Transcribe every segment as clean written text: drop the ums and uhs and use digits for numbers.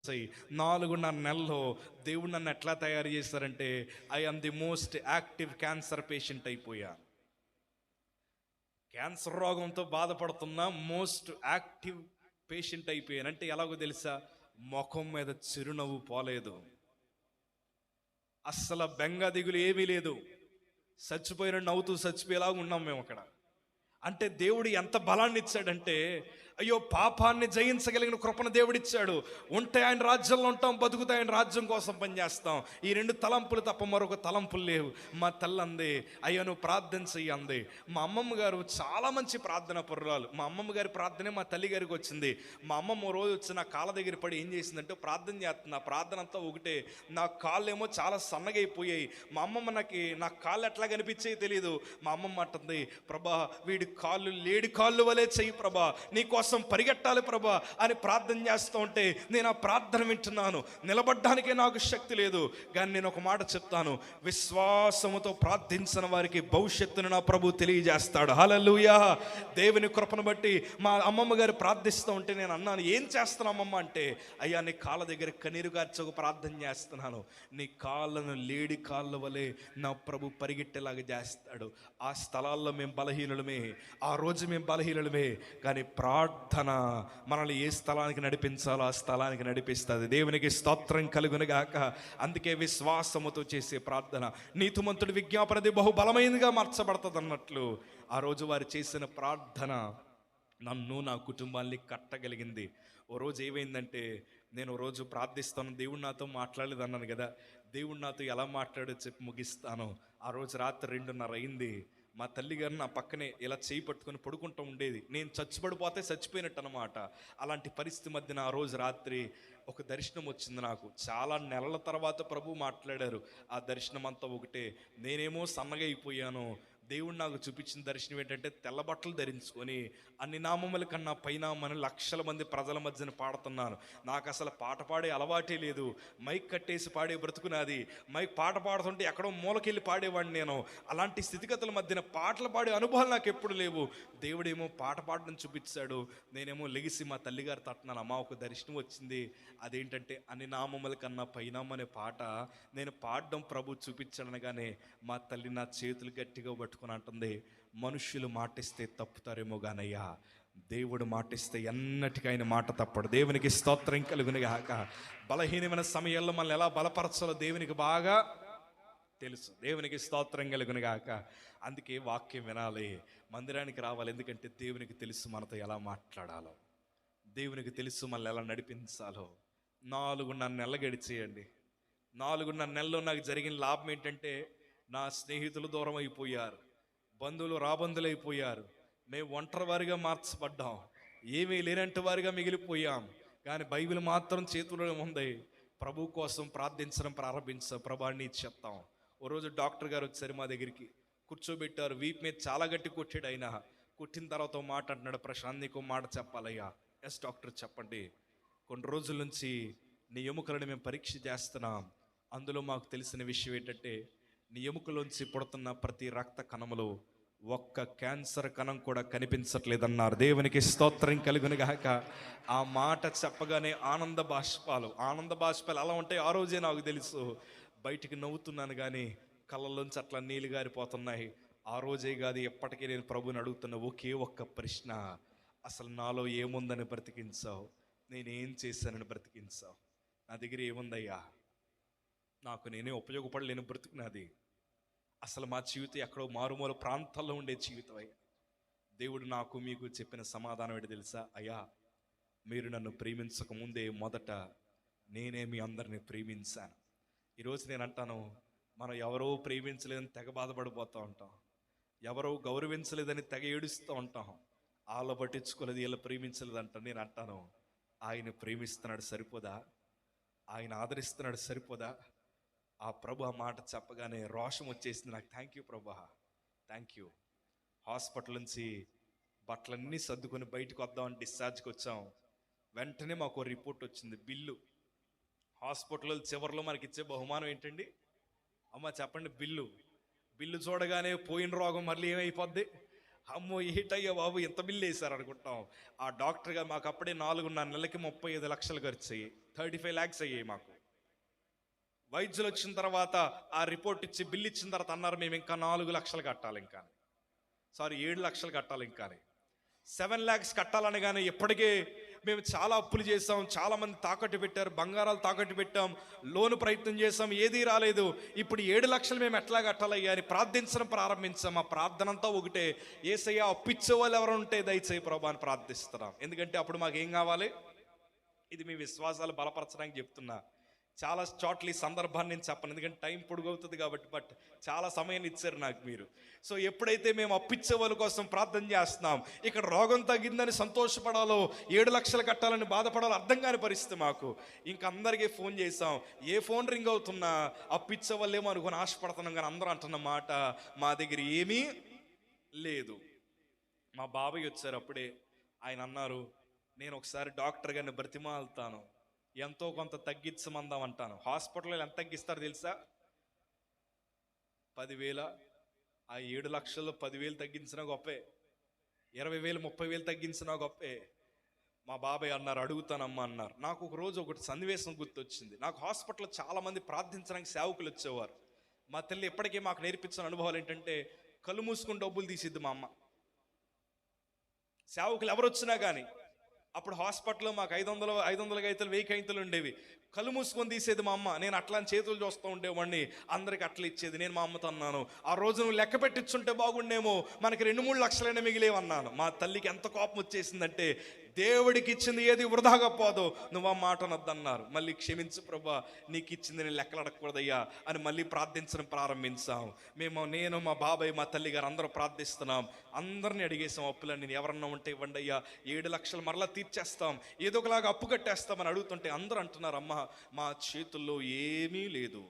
4.5 నెలల్లో దేవుడు నన్ను ఎట్లా తయారు చేశారంటే I am the most active cancer patient అయిపోయా. క్యాన్సర్ రోగంతో బాధపడుతున్న మోస్ట్ యాక్టివ్ పేషెంట్ అయిపోయాను. అంటే ఎలాగో తెలుసా, ముఖం మీద చిరునవ్వు పోలేదు, అస్సలు బెంగ దిగులు ఏమీ లేదు. చచ్చిపోయిన నవ్వుతూ చచ్చిపోయేలాగా ఉన్నాం మేము అక్కడ. అంటే దేవుడు ఎంత బలాన్ని ఇచ్చాడంటే, అయ్యో పాపాన్ని జయించగలిగిన కృపను దేవుడిచ్చాడు. ఉంటే ఆయన రాజ్యంలో ఉంటాం, బతుకుతే ఆయన రాజ్యం కోసం పనిచేస్తాం. ఈ 2 తలంపులు తప్ప మరొక తలంపులు లేవు. మా తల్లి అంది, అయ్యో నువ్వు ప్రార్థన చెయ్యి అంది. మా అమ్మమ్మ గారు చాలా మంచి ప్రార్థన పరురాలు. మా అమ్మమ్మ గారి ప్రార్థనే మా తల్లి గారికి వచ్చింది. మా అమ్మమ్మ రోజు వచ్చి నా కాళ్ళ దగ్గర పడి ఏం చేసిందంటే, ప్రార్థన చేస్తుంది. ఆ ప్రార్థన అంతా ఒకటే, నా కాళ్ళు ఏమో చాలా సన్నగా అయిపోయాయి. మా అమ్మమ్మ నా కాళ్ళు ఎట్లా కనిపించాయి తెలియదు. మా అమ్మమ్మ అంటుంది, ప్రభా వీడి కాళ్ళు లేడి కాళ్ళు వలె చెయ్యి ప్రభా, నీ కోసం పరిగెట్టాలి ప్రభా అని ప్రార్థన చేస్తూ ఉంటే నేను ఆ ప్రార్థన వింటున్నాను. నిలబడ్డానికే నాకు శక్తి లేదు. కానీ నేను ఒక మాట చెప్తాను, విశ్వాసముతో ప్రార్థించిన వారికి భవిష్యత్తును నా ప్రభు తెలియజేస్తాడు. హల్లెలూయా. దేవుని కృపను బట్టి మా అమ్మమ్మ గారు ప్రార్థిస్తూ ఉంటే నేను అన్నాను, ఏం చేస్తున్నావు అమ్మమ్మ అంటే, అయ్యా నీ కాళ్ళ దగ్గర కన్నీరు గార్చి ఒక ప్రార్థన చేస్తున్నాను. నీ కాళ్ళను లేడి కాళ్ళ వలె నా ప్రభు పరిగెట్టేలాగా చేస్తాడు. ఆ స్థలాల్లో మేము బలహీనులమే, ఆ రోజు మేము బలహీనులమే, కానీ ప్రార్థన మనల్ని ఏ స్థలానికి నడిపించాలో ఆ స్థలానికి నడిపిస్తుంది. దేవునికి స్తోత్రం కలుగునుగాక. అందుకే విశ్వాసముతో చేసే ప్రార్థన నీతిమంతుడి విజ్ఞాపనది బహుబలమైనదిగా మార్చబడుతుంది అన్నట్లు ఆ రోజు వారు చేసిన ప్రార్థన నన్ను నా కుటుంబాన్ని కట్టగలిగింది. ఓ రోజు ఏమైందంటే, నేను రోజు ప్రార్థిస్తాను, దేవుడు నాతో మాట్లాడలేదు అన్నాను కదా. దేవుడు నాతో ఎలా మాట్లాడో చెప్పి ముగిస్తాను. ఆ రోజు రాత్రి 2:30 అయింది. మా తల్లిగారు నా పక్కనే ఇలా చేయి పట్టుకొని పడుకుంటూ ఉండేది. నేను చచ్చిపడిపోతే చచ్చిపోయినట్టు అనమాట. అలాంటి పరిస్థితి మధ్యన ఆ రోజు రాత్రి ఒక దర్శనం వచ్చింది నాకు. చాలా నెలల తర్వాత ప్రభు మాట్లాడారు. ఆ దర్శనం అంతా ఒకటే, నేనేమో సన్నగా అయిపోయాను. దేవుడు నాకు చూపించిన దర్శనం ఏంటంటే, తెల్ల బట్టలు ధరించుకొని అన్ని నామముల కన్నా పైనామని లక్షల మంది ప్రజల మధ్యన పాడుతున్నాను. నాకు అసలు పాట పాడే అలవాటే లేదు. మైక్ కట్టేసి పాడే బ్రతుకునాది. మైక్ పాట పాడుతుంటే ఎక్కడో మూలకెళ్ళి పాడేవాడిని నేను. అలాంటి స్థితిగతుల మధ్యన పాటలు పాడే అనుభవాలు నాకు ఎప్పుడు లేవు. దేవుడేమో పాట పాడడం చూపించాడు. నేనేమో లెగిసి మా తల్లిగారు తట్టున్నాను, అమ్మ ఒక దర్శనం వచ్చింది. అదేంటంటే, అన్ని నామముల కన్నా పైనామనే పాట నేను పాడడం ప్రభు చూపించాడనగానే మా తల్లి నా చేతులు గట్టిగా పట్టుకుని అంటుంది, మనుష్యులు మాటిస్తే తప్పుతారేమో గానయ్యా, దేవుడు మాటిస్తే ఎన్నటికైనా మాట తప్పడు. దేవునికి స్తోత్రం కలుగునుగాక. బలహీనమైన సమయాల్లో మనల్ని ఎలా బలపరచాలో దేవునికి బాగా తెలుసు. దేవునికి స్తోత్రం కలుగునుగాక. అందుకే వాక్యం వినాలి, మందిరానికి రావాలి. ఎందుకంటే దేవునికి తెలుసు మనతో ఎలా మాట్లాడాలో, దేవునికి తెలుసు మనల్ని ఎలా నడిపించాలో. 4.5 నెలలు గడిచేయండి. 4.5 నెలల్లో నాకు జరిగిన లాభం ఏంటంటే, నా స్నేహితులు దూరం అయిపోయారు, బంధువులు రాబంధులైపోయారు, మేము ఒంటరి వారిగా మార్చబడ్డాం, ఏమీ లేనంటి వారిగా మిగిలిపోయాం. కానీ బైబిల్ మాత్రం చేతుల్లో ఉంది. ప్రభు కోసం ప్రార్థించడం ప్రారంభించాం. ప్రభాన్ని చెప్తాం. ఓ రోజు డాక్టర్ గారు వచ్చారు మా దగ్గరికి, కూర్చోబెట్టారు. వీపు మీద చాలా గట్టి కొట్టాడు. ఆయన కొట్టిన తర్వాత ఓ మాట అంటున్నాడు, ప్రశాంత్ నీకు మాట చెప్పాలయ్యా. ఎస్ డాక్టర్ చెప్పండి. కొన్ని రోజుల నుంచి నీ ఎముకలను మేము పరీక్ష చేస్తున్నాం. అందులో మాకు తెలిసిన విషయం ఏంటంటే, నీ ఎముకలోంచి పుడుతున్న ప్రతి రక్త కణములో ఒక్క క్యాన్సర్ కణం కూడా కనిపించట్లేదన్నారు. దేవునికి స్తోత్రం కలుగునుగాక. ఆ మాట చెప్పగానే ఆనంద బాష్పాలు అలా ఉంటాయి. ఆ రోజే నాకు తెలుసు. బయటికి నవ్వుతున్నాను కానీ కళ్ళలోంచి అట్లా నీళ్ళు గారిపోతున్నాయి. ఆ రోజే కాదు, ఎప్పటికీ నేను ప్రభుని అడుగుతున్న ఒకే ఒక్క ప్రశ్న, అసలు నాలో ఏముందని బ్రతికించావు, నేనేం చేశానని బ్రతికించావు, నా దగ్గర ఏముందయ్యా, నాకు నేనే ఉపయోగపడలేని బ్రతుకు నాది. అసలు మా జీవితం ఎక్కడో మారుమూల ప్రాంతాల్లో ఉండే జీవితం అయ్యా. దేవుడు నాకు మీకు చెప్పిన సమాధానం ఏంటి తెలుసా, అయ్యా మీరు నన్ను ప్రేమించక ముందే మొదట నేనే మీ అందరిని ప్రేమించాను. ఈరోజు నేను అంటాను, మనం ఎవరో ప్రేమించలేదని తెగ బాధపడిపోతూ ఉంటాం, ఎవరో గౌరవించలేదని తెగ ఏడుస్తూ ఉంటాం, వాళ్ళ పట్టించుకోలేదు, వీళ్ళు ప్రేమించలేదంట. నేను అంటాను, ఆయన ప్రేమిస్తున్నాడు సరిపోదా, ఆయన ఆదరిస్తున్నాడు సరిపోదా? ఆ ప్రభు ఆ మాట చెప్పగానే రోషం వచ్చేసింది నాకు. థ్యాంక్ యూ ప్రభా, థ్యాంక్ యూ. హాస్పిటల్ నుంచి బట్టలన్నీ సర్దుకొని బయటకు వద్దామని డిశ్చార్జ్కి వచ్చాం. వెంటనే మాకు రిపోర్ట్ వచ్చింది, బిల్లు. హాస్పిటల్ చివరిలో మనకి ఇచ్చే బహుమానం ఏంటండి అమ్మ చెప్పండి, బిల్లు. బిల్లు చూడగానే పోయిన రోగం మళ్ళీ ఏమైపోద్ది, అమ్మో ఏటయ్యా బాబు ఎంత బిల్లు వేశారు అనుకుంటాం. ఆ డాక్టర్గా మాకు అప్పుడే 4.5 నెలలకి 35 లక్షలు ఖర్చు అయ్యి 35 lakhs అయ్యాయి మాకు. వైద్యులు వచ్చిన తర్వాత ఆ రిపోర్ట్ ఇచ్చి బిల్లు ఇచ్చిన తర్వాత అన్నారు మేము ఇంకా 4 లక్షలు కట్టాలి, ఇంకా 7 లక్షలు కట్టాలి, ఇంకా 7 lakhs కట్టాలని. కానీ ఇప్పటికే మేము చాలా అప్పులు చేసాం, చాలా మంది తాకట్టు పెట్టారు, బంగారాలు తాకట్టు పెట్టాం, లోను ప్రయత్నం చేసాం, ఏదీ రాలేదు. ఇప్పుడు 7 లక్షలు మేము ఎట్లా కట్టాలయ్యా అని ప్రార్థించడం ప్రారంభించాం. ఆ ప్రార్థన అంతా ఒకటే, యేసయ్యా అప్పిచ్చే వాళ్ళు ఎవరు ఉంటే దయచేయి ప్రభా అని ప్రార్థిస్తున్నాం. ఎందుకంటే అప్పుడు మాకు ఏం కావాలి? ఇది మీ విశ్వాసాలు బలపరచడానికి చెప్తున్నా. చాలా చోట్ల ఈ సందర్భాన్ని నేను చెప్పను, ఎందుకంటే టైం పొడుగవుతుంది కాబట్టి. బట్ చాలా సమయాన్ని ఇచ్చారు నాకు మీరు. సో ఎప్పుడైతే మేము అప్పిచ్చే వాళ్ళ కోసం ప్రార్థన చేస్తున్నాం, ఇక్కడ రోగం తగ్గిందని సంతోషపడాలో 7 లక్షలు కట్టాలని బాధపడాలో అర్థం కాని పరిస్థితి మాకు. ఇంక అందరికీ ఫోన్ చేసాం, ఏ ఫోన్ రింగ్ అవుతున్నా అప్పిచ్చే వాళ్ళేమో అనుకుని ఆశపడుతున్నాం. కానీ అందరూ అంటున్న మాట, మా దగ్గర ఏమీ లేదు. మా బాబాయ్ వచ్చారు అప్పుడే. ఆయన అన్నారు, నేను ఒకసారి డాక్టర్ గారిని బ్రతిమాలుతాను, ఎంతో కొంత తగ్గించమందాం అంటాను. హాస్పిటల్లో ఎంత తగ్గిస్తారు తెలుసా? 10,000. ఆ 7 లక్షల్లో 10,000 తగ్గించినా గొప్పే, 20,000 30,000 తగ్గించినా గొప్పే. మా బాబాయ్ అన్నారు, అడుగుతానమ్మా అన్నారు. నాకు ఒక రోజు ఒకటి సన్నివేశం గుర్తొచ్చింది. నాకు హాస్పిటల్లో చాలా మంది ప్రార్థించడానికి సేవకులు వచ్చేవారు. మా తల్లి ఎప్పటికీ మాకు నేర్పించిన అనుభవాలు ఏంటంటే, కళ్ళు మూసుకుని డబ్బులు తీసిద్ది మా అమ్మ. సేవకులు ఎవరు వచ్చినా కానీ అప్పుడు హాస్పిటల్లో మాకు 500 గైతలు 1000 గైతలు ఉండేవి. కళ్ళు మూసుకొని తీసేది మా అమ్మ. నేను అట్లా చేతులు చూస్తూ ఉండేవాడిని, అందరికి అట్లా ఇచ్చేది. నేను మా అమ్మతో అన్నాను, ఆ రోజు నువ్వు లెక్క పెట్టించుంటే బాగుండేమో, మనకి 2-3 లక్షలైనా మిగిలేవన్నాను. మా తల్లికి ఎంత కోపం వచ్చేసిందంటే, దేవుడికి ఇచ్చింది ఏది వృధాగా పోదో, నువ్వు ఆ మాట అనొద్దన్నారు. మళ్ళీ క్షమించు ప్రభా, నీకు ఇచ్చింది నేను లెక్కలు అడగకూడదయ్యా అని మళ్ళీ ప్రార్థించడం ప్రారంభించాం. నేను, మా బాబాయ్, మా తల్లి గారు అందరూ ప్రార్థిస్తున్నాం. అందరిని అడిగేసాం, అప్పులన్నీ ఎవరన్నా ఉంటే ఇవ్వండి అయ్యా, 7 లక్షలు మరలా తీర్చేస్తాం, ఏదో ఒకలాగా అప్పు కట్టేస్తామని అడుగుతుంటే అందరూ అంటున్నారు, అమ్మ మా చేతుల్లో ఏమీ లేదు.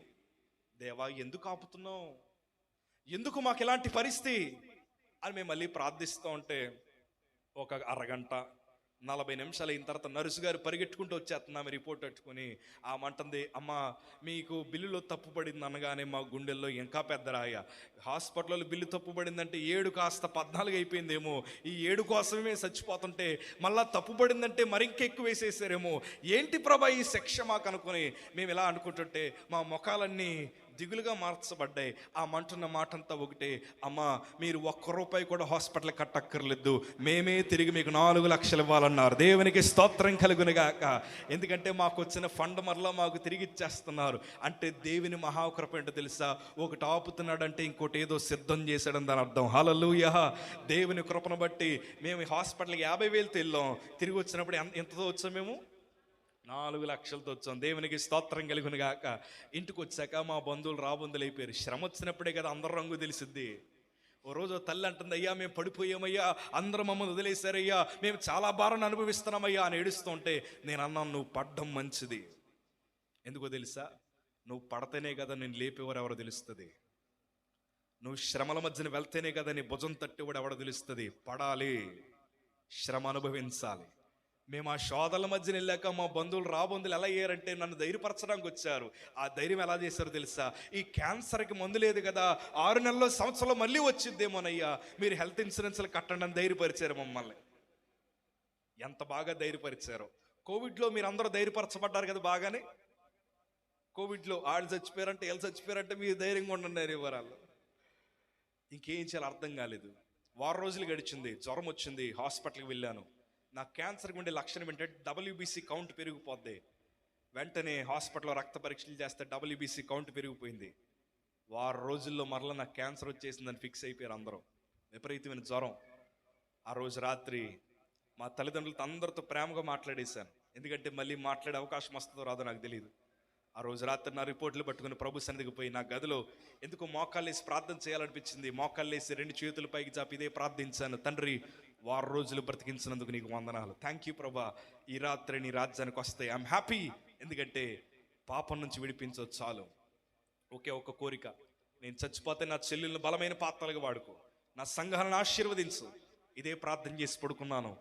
దేవా ఎందుకు ఆపుతున్నావు, ఎందుకు మాకు ఇలాంటి పరిస్థితి అని మేము మళ్ళీ ప్రార్థిస్తూ ఉంటే, ఒక అరగంట 40 నిమిషాలు అయిన తర్వాత నర్సు గారు పరిగెట్టుకుంటూ వచ్చేస్తున్నాము రిపోర్ట్ పెట్టుకుని. ఆమంటుంది, అమ్మ మీకు బిల్లులో తప్పు పడింది అనగానే మా గుండెల్లో ఇంకా పెద్ద రాయ. హాస్పిటల్లో బిల్లు తప్పు పడిందంటే 7 కాస్త 14 అయిపోయిందేమో, ఈ 7 కోసమే చచ్చిపోతుంటే మళ్ళా తప్పు పడిందంటే మరింకెక్కువ వేసేసారేమో, ఏంటి ప్రభా ఈ శిక్ష మాకు అనుకుని మేము ఇలా అనుకుంటుంటే మా ముఖాలన్నీ దిగులుగా మార్చబడ్డాయి. ఆ మంటున్న మాటంతా ఒకటే, అమ్మా మీరు ₹1 కూడా హాస్పిటల్ కట్టక్కర్లేదు, మేమే తిరిగి మీకు 4 లక్షలు ఇవ్వాలన్నారు. దేవునికి స్తోత్రం కలుగునుగాక. ఎందుకంటే మాకు వచ్చిన ఫండ్ మరలా మాకు తిరిగి ఇచ్చేస్తున్నారు. అంటే దేవుని మహాకృప ఏంటో తెలుసా? ఒకటి ఆపుతున్నాడంటే ఇంకోటి ఏదో సిద్ధం చేశాడని దాని అర్థం. హల్లెలూయా. దేవుని కృపను బట్టి మేము హాస్పిటల్కి 50,000తో వెళ్ళాం, తిరిగి వచ్చినప్పుడు ఎంతతో వచ్చాం? మేము 4 లక్షలతో వచ్చాం. దేవునికి స్తోత్రం కలుగును గాక. ఇంటికి వచ్చాక మా బంధువులు రాబందులు అయిపోయారు. శ్రమ వచ్చినప్పుడే కదా అందరు రంగు తెలిసిద్ది. ఓ రోజు తల్లి అంటుంది, అయ్యా మేము పడిపోయామయ్యా, అందరూ మమ్మల్ని వదిలేశారయ్యా, మేము చాలా భారాన్ని అనుభవిస్తున్నామయ్యా అని ఏడుస్తుంటే నేను అన్నాను, నువ్వు పడ్డం మంచిది. ఎందుకో తెలుసా? నువ్వు పడితేనే కదా నేను లేపేవారు ఎవరో తెలుస్తుంది. నువ్వు శ్రమల మధ్యన వెళ్తేనే కదా నీ భుజం తట్టేవాడు ఎవడో తెలుస్తుంది. పడాలి, శ్రమ అనుభవించాలి. మేము ఆ శోధల మధ్యన వెళ్ళాక మా బంధువులు రాబంధువులు ఎలా అయ్యారంటే నన్ను ధైర్యపరచడానికి వచ్చారు. ఆ ధైర్యం ఎలా చేశారో తెలుసా? ఈ క్యాన్సర్కి మందు లేదు కదా, 6 నెలల్లో సంవత్సరంలో మళ్ళీ వచ్చిద్దేమోనయ్యా, మీరు హెల్త్ ఇన్సూరెన్స్లు కట్టండి అని ధైర్యపరిచారు మమ్మల్ని. ఎంత బాగా ధైర్యపరిచారో. కోవిడ్లో మీరు అందరూ ధైర్యపరచబడ్డారు కదా బాగానే. కోవిడ్లో వాళ్ళు చచ్చిపోయారంటే వీళ్ళు చచ్చిపోయారంటే మీరు ధైర్యంగా ఉండండి వివరాలు. ఇంకేం చేయాలో అర్థం కాలేదు. 6 రోజులు గడిచింది, జ్వరం వచ్చింది, హాస్పిటల్కి వెళ్ళాను. నా క్యాన్సర్కి ఉండే లక్షణం ఏంటంటే WBC కౌంట్ పెరిగిపోద్ది. వెంటనే హాస్పిటల్లో రక్త పరీక్షలు చేస్తే WBC కౌంట్ పెరిగిపోయింది. 6 రోజుల్లో మరలా నాకు క్యాన్సర్ వచ్చేసిందని ఫిక్స్ అయిపోయారు అందరూ. విపరీతమైన జ్వరం. ఆ రోజు రాత్రి మా తల్లిదండ్రులతో అందరితో ప్రేమగా మాట్లాడేశాను. ఎందుకంటే మళ్ళీ మాట్లాడే అవకాశం వస్తుందో రాదో నాకు తెలియదు. ఆ రోజు రాత్రి నా రిపోర్ట్లు పట్టుకుని ప్రభు సన్నిధికి పోయి నా గదిలో ఎందుకు మోకాళ్ళేసి ప్రార్థన చేయాలనిపించింది. మోకాళ్ళేసి 2 చేతుల పైకి చాపి ఇదే ప్రార్థించాను, తండ్రి 6 రోజులు బ్రతికించినందుకు నీకు వందనాలు. థ్యాంక్ యూ ప్రభా, ఈ రాత్రి నీ రాజ్యానికి వస్తాయి. I'm happy. ఎందుకంటే పాపం నుంచి విడిపించవచ్చు చాలు. ఒకే ఒక కోరిక, నేను చచ్చిపోతే నా చెల్లెలను బలమైన పాత్రలుగా వాడుకో, నా సంఘాలను ఆశీర్వదించు. ఇదే ప్రార్థన చేసి పడుకున్నాను.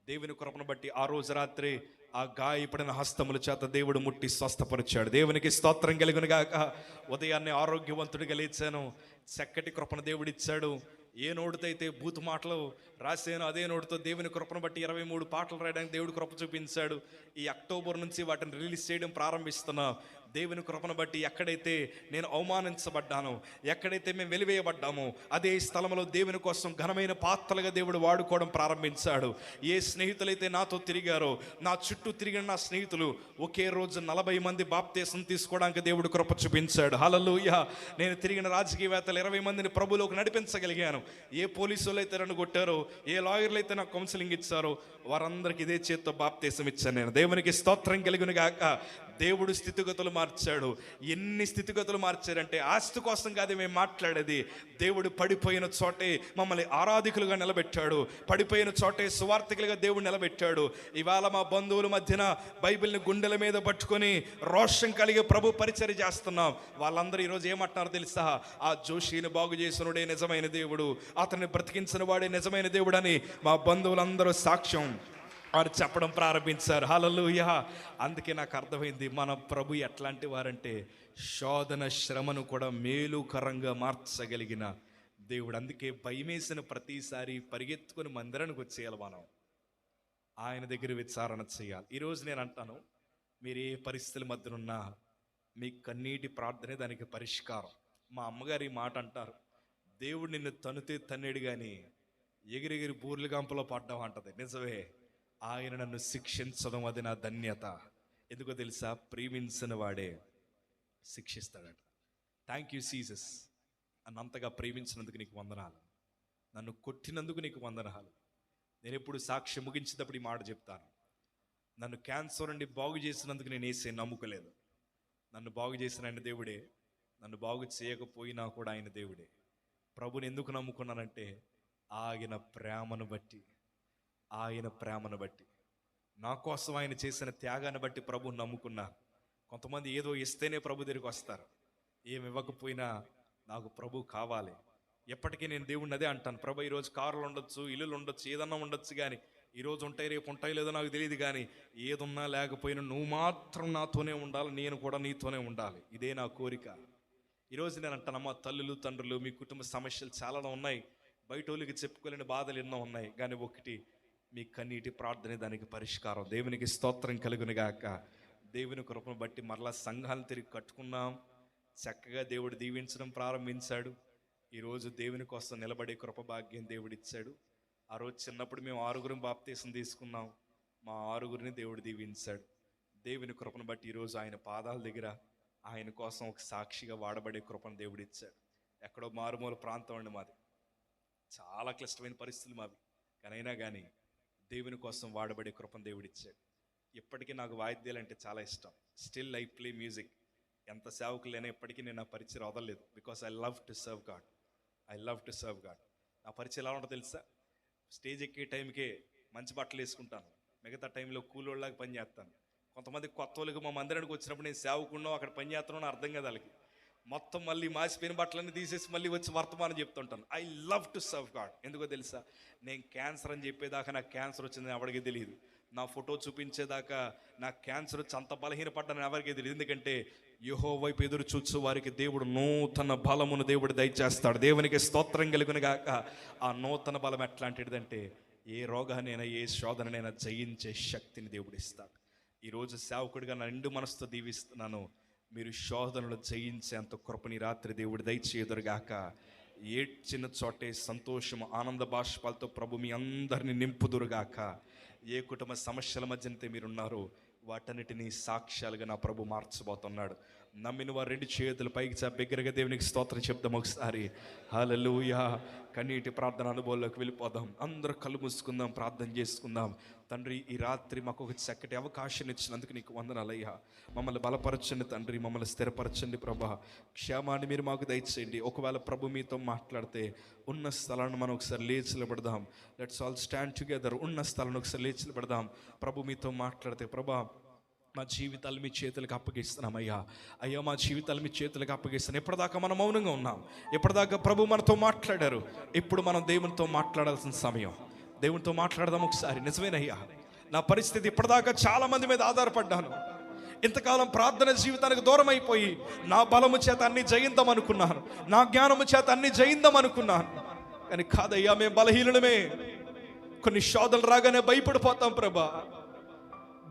దేవుని కృపను బట్టి ఆ రోజు రాత్రి ఆ గాయపడిన హస్తముల చేత దేవుడు ముట్టి స్వస్థపరిచాడు. దేవునికి స్తోత్రం కలుగును గాక. ఉదయాన్నే ఆరోగ్యవంతుడిగా లేచాను. చక్కటి కృపను దేవుడిచ్చాడు. ఏ నోటితో అయితే బూతు మాటలు రాసాను అదే నోటితో దేవుని కృపను బట్టి 23 పాటలు రాయడానికి దేవుడు కృప చూపించాడు. ఈ అక్టోబర్ నుంచి వాటిని రిలీజ్ చేయడం ప్రారంభిస్తున్నా. దేవుని కృపను బట్టి ఎక్కడైతే నేను అవమానించబడ్డానో, ఎక్కడైతే మేము వెలివేయబడ్డామో, అదే స్థలంలో దేవుని కోసం ఘనమైన పాత్రలుగా దేవుడు వాడుకోవడం ప్రారంభించాడు. ఏ స్నేహితులైతే నాతో తిరిగారో, నా చుట్టూ తిరిగిన నా స్నేహితులు ఒకే రోజు 40 మంది బాప్తీసం తీసుకోవడానికి దేవుడు కృప చూపించాడు. హల్లెలూయా. నేను తిరిగిన రాజకీయవేత్తలు 20 మందిని ప్రభులోకి నడిపించగలిగాను. ఏ పోలీసులు అయితే నన్ను కొట్టారో, ఏ లాయర్లు అయితే నాకు కౌన్సిలింగ్ ఇచ్చారో, వారందరికి ఇదే చేత్తో బాప్తీసం ఇచ్చాను నేను. దేవునికి స్తోత్రం కలుగును గాక. దేవుడు స్థితిగతులు మార్చాడు. ఎన్ని స్థితిగతులు మార్చారంటే, ఆస్తి కోసం కాదు మేము మాట్లాడేది. దేవుడు పడిపోయిన చోటే మమ్మల్ని ఆరాధికులుగా నిలబెట్టాడు. పడిపోయిన చోటే సువార్థికులుగా దేవుడు నిలబెట్టాడు. ఇవాళ మా బంధువుల మధ్యన బైబిల్ని గుండెల మీద పట్టుకొని రోషం కలిగి ప్రభు పరిచర్య చేస్తున్నాం. వాళ్ళందరూ ఈరోజు ఏమంటున్నారు తెలుసా? ఆ జోషిని బాగు చేసినోడే నిజమైన దేవుడు, అతన్ని బ్రతికించిన వాడే నిజమైన దేవుడు అని మా బంధువులందరూ సాక్ష్యం వారు చెప్పడం ప్రారంభించారు. హల్లెలూయా. అందుకే నాకు అర్థమైంది మన ప్రభు ఎట్లాంటి వారంటే శోధన శ్రమను కూడా మేలుకరంగా మార్చగలిగిన దేవుడు. అందుకే భయమేసిన ప్రతిసారి పరిగెత్తుకొని మందిరానికి వచ్చేయాలి. మనం ఆయన దగ్గర విచారణ చేయాలి. ఈరోజు నేను అంటాను, మీరు ఏ పరిస్థితుల మధ్యనున్నా మీ కన్నీటి ప్రార్థనే దానికి పరిష్కారం. మా అమ్మగారు ఈ మాట అంటారు, దేవుడు నిన్ను తన్నుతే తన్నేడు కానీ ఎగిరెగిరి బూర్లు గంపలో పడ్డావు అంటది. నిజమే. ఆయన నన్ను శిక్షించడం అది నా ధన్యత. ఎందుకో తెలుసా? ప్రేమించిన వాడే శిక్షిస్తాడట. Thank you Jesus. అన్నంతగా ప్రేమించినందుకు నీకు వందనాలు, నన్ను కొట్టినందుకు నీకు వందనాలు. నేను ఎప్పుడు సాక్ష్యం ముగించేటప్పుడు ఈ మాట చెప్తాను. నన్ను క్యాన్సర్ నుండి బాగు చేసినందుకు నేను వేసే నమ్ముకోలేదు. నన్ను బాగు చేసిన ఆయన దేవుడే, నన్ను బాగు చేయకపోయినా కూడా ఆయన దేవుడే. ప్రభుని ఎందుకు నమ్ముకున్నానంటే ఆయన ప్రేమను బట్టి, ఆయన ప్రేమను బట్టి, నా కోసం ఆయన చేసిన త్యాగాన్ని బట్టి ప్రభుని నమ్ముకున్నా. కొంతమంది ఏదో ఇస్తేనే ప్రభు దగ్గరికి వస్తారు. ఏమి ఇవ్వకపోయినా నాకు ప్రభు కావాలి. ఎప్పటికీ నేను దేవుడిని అదే అంటాను, ప్రభు ఈరోజు కారులు ఉండొచ్చు, ఇల్లులు ఉండొచ్చు, ఏదన్నా ఉండొచ్చు, కానీ ఈరోజు ఉంటాయి రేపు ఉంటాయి లేదో నాకు తెలియదు, కానీ ఏదున్నా లేకపోయినా నువ్వు మాత్రం నాతోనే ఉండాలి, నేను కూడా నీతోనే ఉండాలి. ఇదే నా కోరిక. ఈరోజు నేను అంటాను, అమ్మ తల్లులు తండ్రులు మీ కుటుంబ సమస్యలు చాలా ఉన్నాయి, బయట వాళ్ళకి చెప్పుకోలేని బాధలు ఎన్నో ఉన్నాయి, కానీ ఒకటి మీ కన్నీటి ప్రార్థనే దానికి పరిష్కారం. దేవునికి స్తోత్రం కలుగును గాక. దేవుని కృపను బట్టి మరలా సంఘాలను తిరిగి కట్టుకున్నాం. చక్కగా దేవుడు దీవించడం ప్రారంభించాడు. ఈరోజు దేవుని కోసం నిలబడే కృప భాగ్యం దేవుడిచ్చాడు. ఆ రోజు చిన్నప్పుడు మేము 6 బాప్తీసం తీసుకున్నాం. మా 6 దేవుడు దీవించాడు. దేవుని కృపను బట్టి ఈరోజు ఆయన పాదాల దగ్గర ఆయన కోసం ఒక సాక్షిగా వాడబడే కృపను దేవుడిచ్చాడు. ఎక్కడో మారుమూల ప్రాంతం అండి మాది, చాలా క్లిష్టమైన పరిస్థితులు మావి, కానీ కానీ దేవుని కోసం వాడబడే కృపను దేవుడిచ్చాడు. ఇప్పటికీ నాకు వాయిద్యాలు అంటే చాలా ఇష్టం. Still I play music. ఎంత సేవకులైనా ఇప్పటికీ నేను నా పరిచయం వదలలేదు. Because I love to serve God. I love to serve God. నా పరిచయం ఎలా ఉంటుందో తెలుసా? స్టేజ్ ఎక్కే టైంకే మంచి బట్టలు వేసుకుంటాను, మిగతా టైంలో కూలోళ్ళలాగా పని చేస్తాను. కొంతమంది కొత్త వాళ్ళకి మా మందిరానికి వచ్చినప్పుడు నేను సేవకున్నాం అక్కడ పని చేస్తున్నాను అర్థం కాదు వాళ్ళకి. మొత్తం మళ్ళీ మాసిపోయిన బట్టలన్నీ తీసేసి మళ్ళీ వచ్చి వర్తమానం చెప్తుంటాను. I love to serve God. ఎందుకో తెలుసా? నేను క్యాన్సర్ అని చెప్పేదాకా నాకు క్యాన్సర్ వచ్చిందని ఎవరికి తెలియదు. నా ఫోటో చూపించేదాకా నాకు క్యాన్సర్ వచ్చి అంత బలహీనపడ్డాను ఎవరికి తెలియదు. ఎందుకంటే యెహోవా వైపు ఎదురు చూచు వారికి దేవుడు నూతన బలమును దేవుడు దయచేస్తాడు. దేవునికి స్తోత్రం కలుగును గాక. ఆ నూతన బలం ఎట్లాంటిదంటే ఏ రోగానైనా ఏ శోధనైనా జయించే శక్తిని దేవుడు ఇస్తాడు. ఈరోజు సేవకుడిగా నా నిండు మనసుతో దీవిస్తున్నాను. మీరు శోధనలు జయించేంత కృపని రాత్రి దేవుడు దయచేయుదురుగాక. ఏడ్చిన చోటే సంతోషం ఆనంద బాష్పాలతో ప్రభు మీ అందరినీ నింపుదురుగాక. ఏ కుటుంబ సమస్యల మధ్యనైతే మీరున్నారో వాటన్నిటినీ సాక్ష్యాలుగా నా ప్రభు మార్చబోతున్నాడు. నమ్మిన వారు 2 చేతులు పైకి బిగ్గరగా దేవునికి స్తోత్రం చెప్దాం ఒకసారి. హల్లెలూయా. కన్నీటి ప్రార్థన అనుభవంలోకి వెళ్ళిపోదాం. అందరూ కళ్ళు మూసుకుందాం, ప్రార్థన చేసుకుందాం. తండ్రి, ఈ రాత్రి మాకు ఒక చక్కటి అవకాశం ఇచ్చినందుకు నీకు వందనాలయ్యా. మమ్మల్ని బలపరచండి తండ్రి, మమ్మల్ని స్థిరపరచండి ప్రభా. క్షేమాన్ని మీరు మాకు దయచేయండి. ఒకవేళ ప్రభు మీతో మాట్లాడితే ఉన్న స్థలాన్ని మనం ఒకసారి లేచి నిలబడదాం. Let's all stand together. ఉన్న స్థలాన్ని ఒకసారి లేచి నిలబడదాం. ప్రభు మీతో మాట్లాడితే, ప్రభా మా జీవితాలు మీ చేతులకు అప్పగిస్తున్నామయ్యా. అయ్యా మా జీవితాలు మీ చేతులకు అప్పగిస్తున్నాం. ఎప్పటిదాకా మనం మౌనంగా ఉన్నాం, ఎప్పటిదాకా ప్రభు మనతో మాట్లాడారు. ఇప్పుడు మనం దేవునితో మాట్లాడాల్సిన సమయం. దేవునితో మాట్లాడదాం ఒకసారి. నిజమేనయ్యా, నా పరిస్థితి ఇప్పటిదాకా చాలా మంది మీద ఆధారపడ్డాను. ఇంతకాలం ప్రార్థన జీవితానికి దూరం అయిపోయి నా బలము చేత అన్ని జయిందాం అనుకున్నాను, నా జ్ఞానము చేత అన్ని జయిందాం అనుకున్నాను. కానీ కాదయ్యా, మేము బలహీనమే. కొన్ని శోధనలు రాగానే భయపడిపోతాం ప్రభా.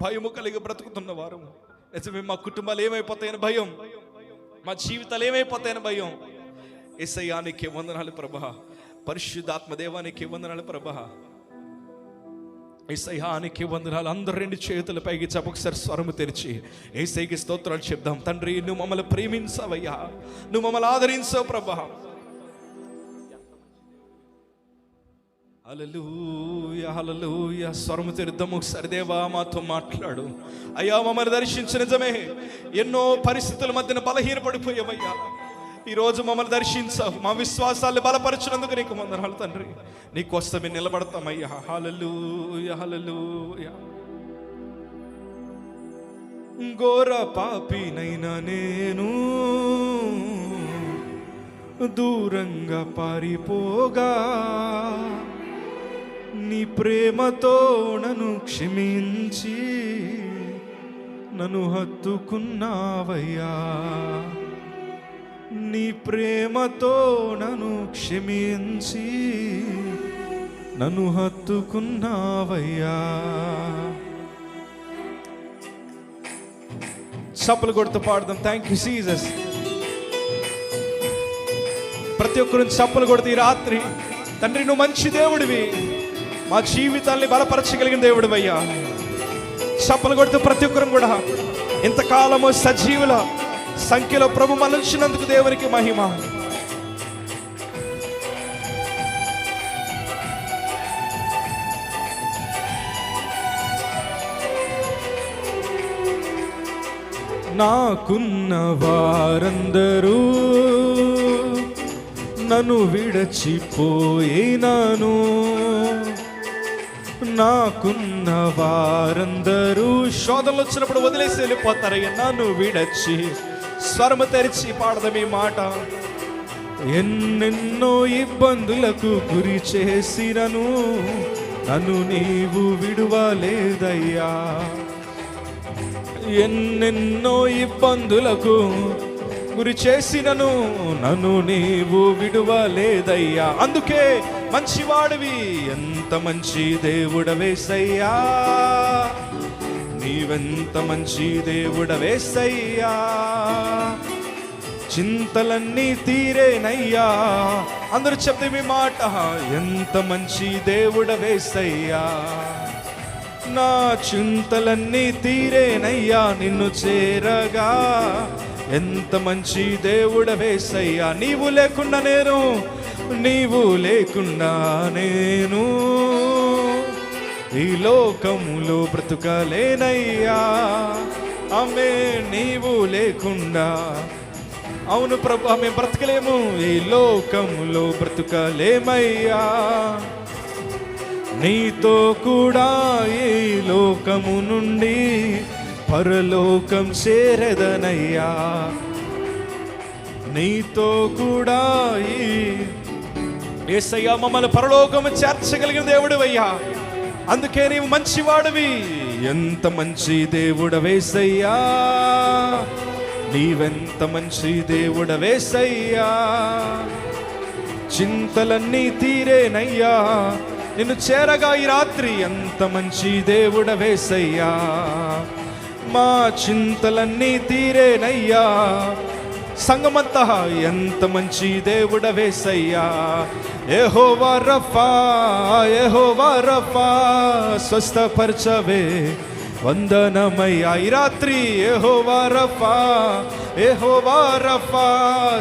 భయము కలిగి బ్రతుకుతున్న వారు నిజమే. మా కుటుంబాలు ఏమైపోతాయని భయం, మా జీవితాలు ఏమైపోతాయని భయం. యేసయ్యానికి వందనాలు ప్రభా. పరిశుద్ధాత్మ దేవానికి వందనాలు ప్రభా. యేసయ్యానికి వందనాలు. అందరు రెండు చేతుల పైకి ఒకసారి స్వరము తెరిచి యేసయ్యకి స్తోత్రాలు చెప్దాం. తండ్రి, నువ్వు మమ్మల్ని ప్రేమించావయ్యా, నువ్వు మమ్మల్ని ఆదరించావు ప్రభా. హల్లెలూయా, హల్లెలూయా. స్వరము తెరుద్దాం ఒకసారి. దేవా, మాతో మాట్లాడు అయ్యా. మమ్మల్ని దర్శించిన నిజమే, ఎన్నో పరిస్థితుల మధ్యన బలహీనపడిపోయామయ్యా. ఈరోజు మమ్మల్ని దర్శించావు, మా విశ్వాసాన్ని బలపరచినందుకు నీకు వందనాలు తండ్రి. నీకోసం మేము నిలబడతామయ్యా. హల్లెలూయా, హల్లెలూయా. ఘోర పాపినైనా నేను దూరంగా పారిపోగా నీ ప్రేమతో నన్ను క్షమించి నన్ను హత్తుకున్నావయ్యా. నీ ప్రేమతో నన్ను క్షమించి నన్ను హత్తుకున్నావయ్యా. చప్పలు కొడుతూ పాడదాం. Thank you Jesus. ప్రతి ఒక్కరు చప్పలు కొడుతూ ఈ రాత్రి, తండ్రి నువ్వు మంచి దేవుడివి, మా జీవితాన్ని బలపరచగలిగిన దేవుడివయ్యా. చప్పలు కొడుతూ ప్రతి ఒక్కరు కూడా ఇంతకాలము సజీవుల సంఖ్యలో ప్రభు మలచినందుకు దేవునికి మహిమ. నాకున్న వారందరూ నన్ను విడచిపోయినాను, నాకున్న వారందరూ శోధనలు వచ్చినప్పుడు వదిలేసి వెళ్ళిపోతారయ్యా. నన్ను విడచి స్వరము తెరిచి పాడదాం ఈ మాట. ఎన్నెన్నో ఇబ్బందులకు గురి చేసినను నన్ను నీవు విడువలేదయ్యా. ఎన్నెన్నో ఇబ్బందులకు గురి చేసినను నన్ను నీవు విడువలేదయ్యా. అందుకే మంచివాడివి, ఎంత మంచి దేవుడవేసయ్యా. నీవెంత మంచి దేవుడవేసయ్యా. చింతలన్నీ తీరేనయ్యా. అందరూ చెప్తే మీ మాట. ఎంత మంచి దేవుడవేసయ్యా. నా చింతలన్నీ తీరేనయ్యా నిన్ను చేరగా. ఎంత మంచి దేవుడవేసయ్యా. నీవు లేకుండా నేను, నీవు లేకుండా నేను ఈ లోకములో బ్రతుకలేనయ్యా. ఆమె నీవు లేకుండా, అవును ప్రభు, మేము బ్రతకలేము, ఈ లోకములో బ్రతుకలేమయ్యా. నీతో కూడా ఈ లోకము నుండి పరలోకం చేరదనయ్యా. నీతో కూడా యేసయ్యా మమ్మల్ని పరలోకము చేర్చగలిగిన దేవుడివయ్యా. అందుకే నీవు మంచివాడివి. ఎంత మంచి దేవుడవేసయ్యా. నీవెంత మంచి దేవుడవేసయ్యా. చింతలన్నీ తీరేనయ్యా నిన్ను చేరగా ఈ రాత్రి. ఎంత మంచి దేవుడవేసయ్యా. మా చింతలన్నీ తీరేనయ్యా. సంగమంతా ఎంత మంచి దేవుడవేసయ్యా. యెహోవా రఫా, యెహోవా రఫా, స్వస్థపరచవే వందనమయ్యా. ఈ రాత్రి యెహోవా రఫా, యెహోవా రఫా,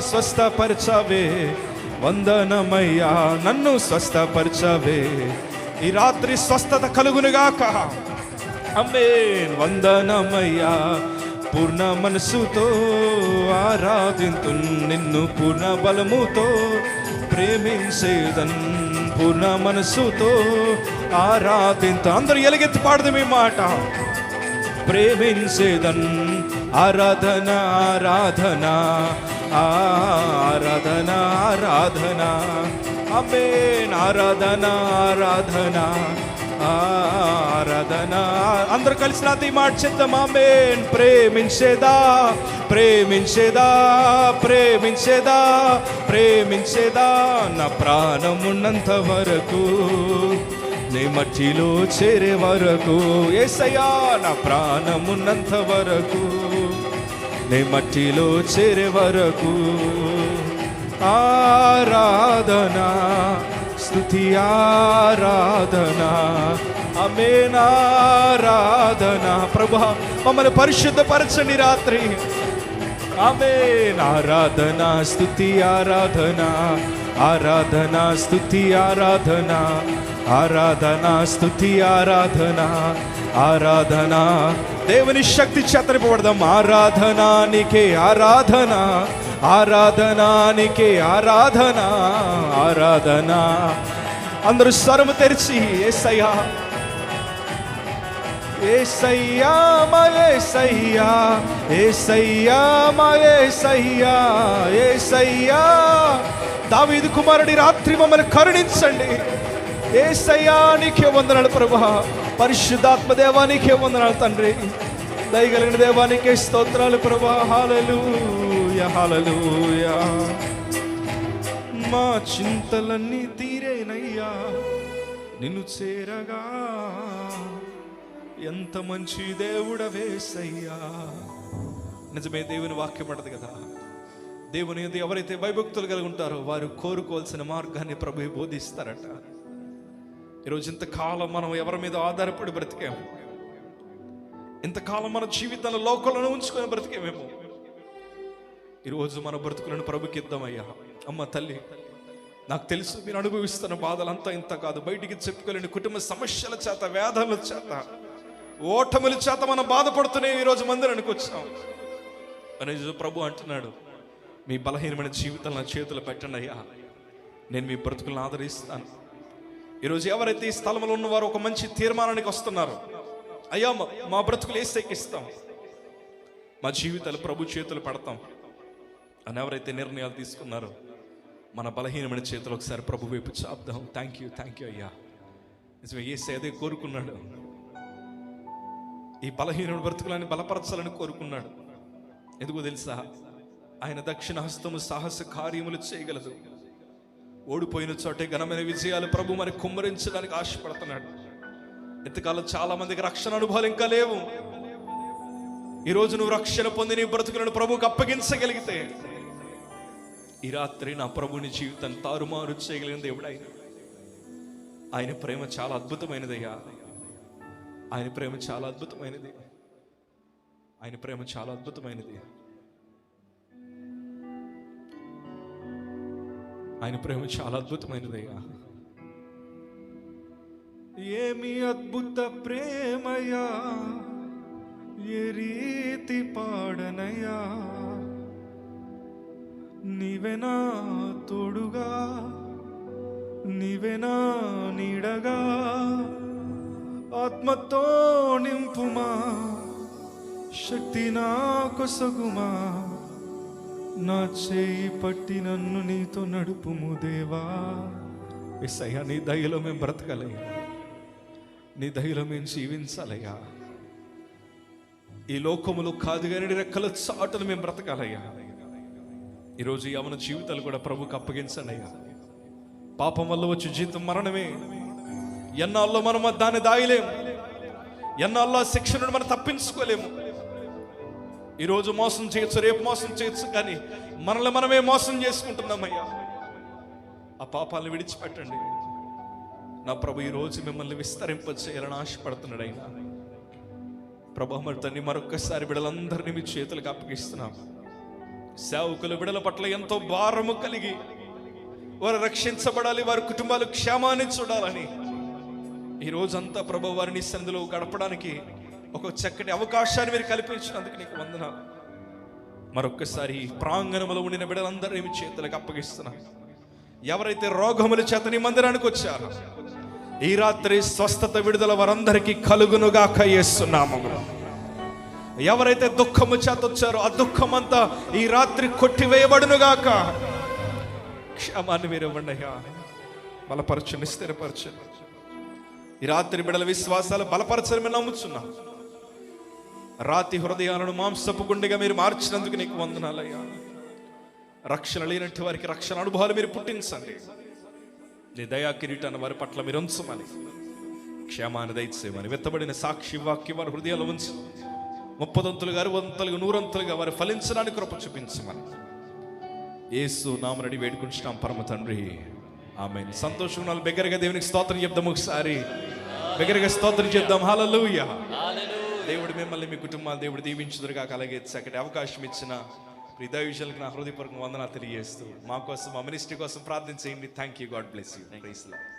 స్వస్థపరచవే వందనమయ్యా. నన్ను స్వస్థపరచవే. ఈ రాత్రి స్వస్థత కలుగునుగాక. ఆమేన్. వందనమయ్యా. పూర్ణ మనసుతో ఆరాధింతు నిన్ను, పూర్ణ బలముతో ప్రేమించేదన్. పూర్ణ మనసుతో ఆరాధింతు. అందరూ ఎలుగెత్తి పాడదాం ఈ మాట. ప్రేమించేదన్. ఆరాధన ఆరాధన ఆరాధన ఆరాధన. ఆమేన్. ఆరాధన ఆరాధన ఆరాధన. అందరూ కలిసి నాతో ఈ మాట చేద్దాం. ఆమేన్. ప్రేమించేదా ప్రేమించేదా ప్రేమించేదా ప్రేమించేదా నా ప్రాణమున్నంత వరకు, నీ మట్టిలో చేరే వరకు. యేసయ్యా నా ప్రాణమున్నంత వరకు, నీ మట్టిలో చేరే వరకు. ఆరాధన స్తుతి ఆరాధన. ఆమేన్. ఆరాధన. ప్రభువా మమ్మల్ని పరిశుద్ధపరచండి రాత్రి. ఆమేన్. ఆరాధన స్తుతి ఆరాధన. ఆరాధన స్తుతి ఆరాధన. ఆరాధన స్తుతి ఆరాధన. ఆరాధన. దేవుని శక్తి చేత నింపబడదాం. ఆరాధన నీకే ఆరాధన. ఆరాధన నీకే ఆరాధన. ఆరాధన. అందరూ స్వరము తెరిచి యేసయ్యా యేసయ్యా మా యేసయ్యా యేసయ్యా మా యేసయ్యా యేసయ్యా. దావీదు కుమారుడి రాత్రి మమ్మల్ని కరుణించండి. యేసయ్యా నీకే వందనాలు ప్రభువా. పరిశుద్ధాత్మ దేవా నీకే వందనాలు తండ్రి. దయగలిగిన దేవా నీకే స్తోత్రాలు ప్రభువా. హల్లెలూయా హల్లెలూయా. మా చింతలన్నీ తీరేనయ్యా నిన్ను చేరగా, ఎంత మంచి దేవుడవేసయ్యా. నిజమే, దేవుని వాక్యం పడదు కదా. దేవుని యందు ఎవరైతే భయభక్తులు కలిగి ఉంటారో వారు కోరుకోవాల్సిన మార్గాన్ని ప్రభు బోధిస్తారట. ఈరోజు ఇంతకాలం మనం ఎవరి మీద ఆధారపడి బ్రతికాము, ఇంతకాలం మన జీవితంలో లోకలను ఉంచుకొని బ్రతికేమేమో. ఈరోజు మన బ్రతుకులను ప్రభుకి ఇద్దామయ్యా. అమ్మ తల్లి, నాకు తెలుసు మీరు అనుభవిస్తున్న బాధలంతా ఇంత కాదు. బయటికి చెప్పుకోలేని కుటుంబ సమస్యల చేత, వ్యాధుల చేత, ఓటముల చేత మనం బాధపడుతూనే ఈరోజు మందిరానికి వచ్చాం అనేది ప్రభు అంటున్నాడు. మీ బలహీనమైన జీవితాలను నా చేతులు పెట్టండి అయ్యా, నేను మీ బ్రతుకులను ఆదరిస్తాను. ఈరోజు ఎవరైతే ఈ స్థలంలో ఉన్నవారు ఒక మంచి తీర్మానానికి వస్తున్నారు, అయ్యా మా బ్రతుకులు యేసయ్యకి ఇస్తాం, మా జీవితాలు ప్రభు చేతులు పెడతాం అని ఎవరైతే నిర్ణయాలు తీసుకున్నారో మన బలహీనమైన చేతులు ఒకసారి ప్రభు వైపు చాపుదాం. థ్యాంక్ యూ అయ్యా. నిజమే, యేసయ్య అదే కోరుకున్నాడు. ఈ బలహీన బ్రతుకులని బలపరచాలని కోరుకున్నాడు. ఎందుకో తెలుసా? ఆయన దక్షిణ హస్తము సాహస కార్యములు చేయగలదు. ఓడిపోయిన చోటే ఘనమైన విజయాలు ప్రభు మరి కుమ్మరించడానికి ఆశపడుతున్నాడు. ఇంతకాలం చాలా మందికి రక్షణ అనుభవాలు ఇంకా లేవు. ఈరోజు నువ్వు రక్షణ పొంది నీ బ్రతుకులను ప్రభువుకు అప్పగించగలిగితే ఈ రాత్రి నా ప్రభుని జీవితాన్ని తారుమారు చేయగలిగిన దేవుడు ఆయన. ఆయన ప్రేమ చాలా అద్భుతమైనదయ్యా. ఆయన ప్రేమ చాలా అద్భుతమైనది. ఆయన ప్రేమ చాలా అద్భుతమైనది. ఆయన ప్రేమ చాలా అద్భుతమైనదయ్యా. ఏమి అద్భుత ప్రేమయా, ఏ రీతి పాడనయ్యా. నీవెనా తోడుగా, నీవెనా నీడగా, ఆత్మతో నింపుమా, శక్తి నా కొసగుమా, నా చేయి పట్టి నన్ను నీతో నడుపుము దేవా. యేసయ్యా, నీ దయలో మేము బ్రతకాలయ్యా, నీ దయలో మేము జీవించాలయ్యా. ఈ లోకములు కాదు కానీ రెక్కల చాటును మేము బ్రతకాలయ్యా. ఈరోజు యవన జీవితాలు కూడా ప్రభుకు అప్పగించండి అయ్యా. పాపం వల్ల వచ్చే జీవితం మరణమే. ఎన్నాళ్ళలో మనం దాన్ని దాయలేము, ఎన్నాళ్ళలో శిక్ష నుండి మనం తప్పించుకోలేము. ఈరోజు మోసం చేయొచ్చు, రేపు మోసం చేయొచ్చు, కానీ మనల్ని మనమే మోసం చేసుకుంటున్నామయ్యా. ఆ పాపాలను విడిచిపెట్టండి. నా ప్రభు ఈరోజు మిమ్మల్ని విస్తరింపచేయాలని ఆశపడుతున్నాడు అయినా. ప్రభు మరి తండ్రి, మరొక్కసారి బిడ్డలందరినీ మీ చేతులకు అప్పగిస్తున్నాం. సేవకులు బిడ్డల పట్ల ఎంతో భారము కలిగి వారు రక్షించబడాలి, వారి కుటుంబాలు క్షేమాన్ని చూడాలని ఈరోజంతా ప్రభు వారిని సన్నిధిలో గడపడానికి ఒక చక్కటి అవకాశాన్ని మీరు కల్పించినందుకు నీకు వందనాలు. మరొక్కసారి ప్రాంగణంలో ఉండిన బిడ్డలందరినీ మీ చేతులకు అప్పగిస్తున్నాం. ఎవరైతే రోగముల చేత నీ మందిరానికి వచ్చారో ఈ రాత్రి స్వస్థత విడుదల వారందరికీ కలుగునుగాక యేసు నామములో. ఎవరైతే దుఃఖము చేత వచ్చారో ఆ దుఃఖమంతా ఈ రాత్రి కొట్టివేయబడునుగాక. క్షేమాన్ని మీరు ఇవ్వండి అయ్యా. బలపరచండి, స్థిరపరచండి. ఈ రాత్రి బిడ్డల విశ్వాసాలు బలపరచని నమ్ముచున్నాం. రాతి హృదయాలను మాంసపు గుండెగా మీరు మార్చినందుకు నీకు వందనాలయ్యా. రక్షణ లేనట్టు వారికి రక్షణ అనుభవాలు మీరు పుట్టించండి. నీ దయా కిరీటాన్ని వారి పట్ల మీరు ఉంచమని, క్షేమాన్ని దయచేయమని, వెత్తబడిన సాక్షి వాక్యం వారి హృదయాలు ఉంచు. 30 60 100 వారు ఫలించడానికి కృప చూపించమని యేసు నామమున వేడుకుంటున్నాం పరమ తండ్రి, ఆమేన్. సంతోషం నాలుగు బిగ్గరగా దేవునికి స్తోత్రం చెప్దాం. ఒకసారి బిగ్గరగా స్తోత్రం చెప్దాం. హల్లెలూయా. దేవుడు మిమ్మల్ని మీ కుటుంబాలు దేవుడు దీవించుదురుగాక. అలాగే చక్కటి అవకాశం ఇచ్చిన దైవ విషయాలకు నా హృదయపూర్వక వందనాలు తెలియజేస్తూ మా కోసం, మా మినిస్ట్రీ కోసం ప్రార్థన చేయండి. Thank you. God bless you. Praise the lord.